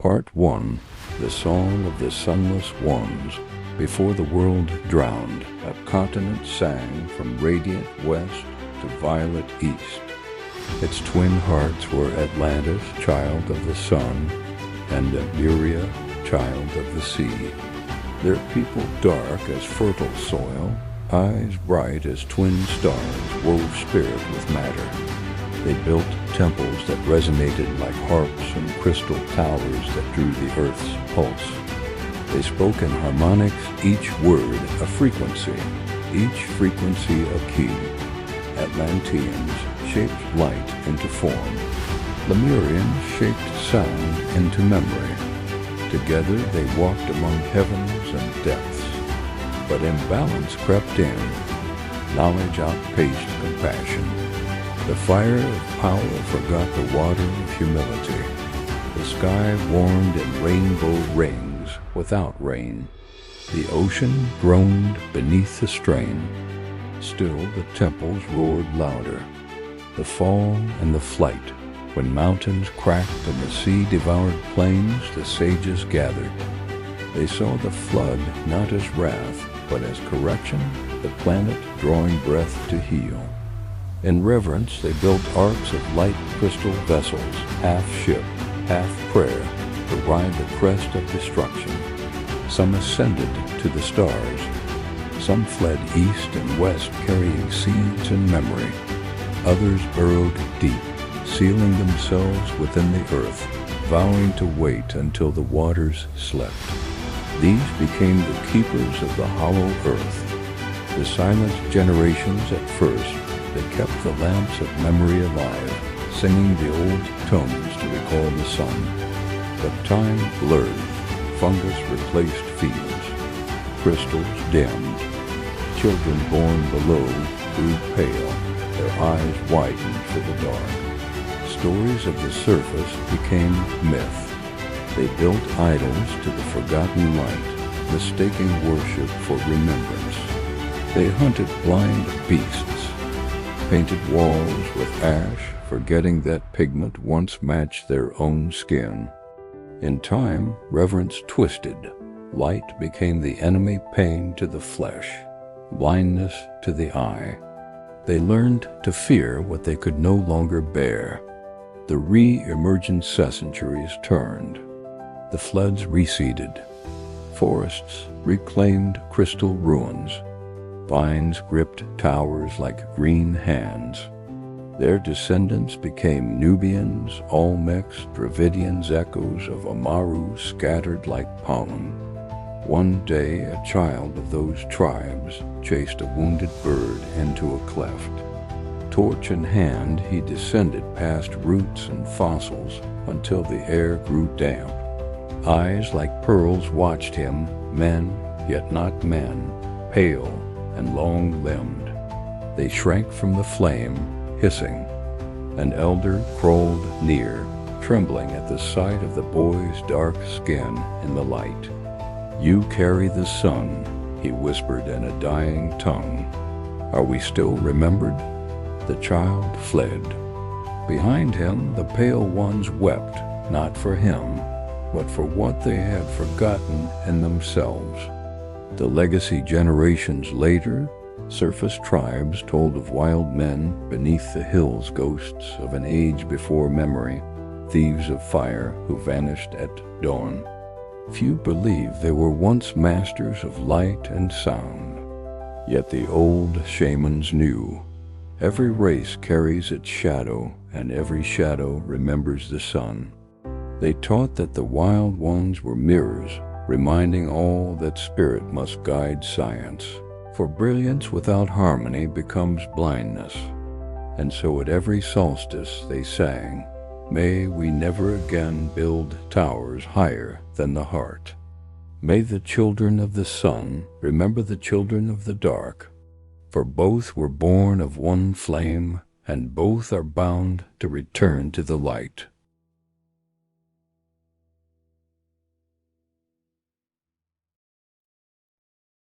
Part 1. The Song of the Sunless Ones. Before the world drowned, a continent sang from radiant west to violet east. Its twin hearts were Atlantis, child of the sun, and Lemuria, child of the sea. Their people dark as fertile soil, eyes bright as twin stars wove spirit with matter. They built temples that resonated like harps and crystal towers that drew the earth's pulse. They spoke in harmonics, each word a frequency, each frequency a key. Atlanteans shaped light into form. Lemurians shaped sound into memory. Together they walked among heavens and depths. But imbalance crept in. Knowledge outpaced compassion. The fire of power forgot the water of humility. The sky warmed in rainbow rings without rain. The ocean groaned beneath the strain. Still the temples roared louder. The fall and the flight. When mountains cracked and the sea devoured plains, the sages gathered. They saw the flood not as wrath, but as correction, the planet drawing breath to heal. In reverence, they built arcs of light crystal vessels, half ship, half prayer, to ride the crest of destruction. Some ascended to the stars. Some fled east and west carrying seeds and memory. Others burrowed deep, sealing themselves within the earth, vowing to wait until the waters slept. These became the keepers of the hollow earth. The silent generations at first, they kept the lamps of memory alive, singing the old tones to recall the sun. But time blurred, fungus replaced fields, crystals dimmed. Children born below grew pale, their eyes widened for the dark. Stories of the surface became myth. They built idols to the forgotten light, mistaking worship for remembrance. They hunted blind beasts, painted walls with ash, forgetting that pigment once matched their own skin. In time, reverence twisted. Light became the enemy pain to the flesh, blindness to the eye. They learned to fear what they could no longer bear. The re-emergent centuries turned. The floods receded. Forests reclaimed crystal ruins. Vines gripped towers like green hands. Their descendants became Nubians, Olmecs, Dravidians, echoes of Amaru scattered like pollen. One day, a child of those tribes chased a wounded bird into a cleft. Torch in hand, he descended past roots and fossils until the air grew damp. Eyes like pearls watched him, men, yet not men, pale and long-limbed. They shrank from the flame, hissing. An elder crawled near, trembling at the sight of the boy's dark skin in the light. "You carry the sun," he whispered in a dying tongue. "Are we still remembered?" The child fled. Behind him, the pale ones wept, not for him, but for what they had forgotten in themselves. The legacy generations later, surface tribes told of wild men beneath the hills, ghosts of an age before memory, thieves of fire who vanished at dawn. Few believe they were once masters of light and sound. Yet the old shamans knew. Every race carries its shadow, and every shadow remembers the sun. They taught that the wild ones were mirrors, reminding all that spirit must guide science. For brilliance without harmony becomes blindness. And so at every solstice they sang, "May we never again build towers higher than the heart. May the children of the sun remember the children of the dark. For both were born of one flame, and both are bound to return to the light."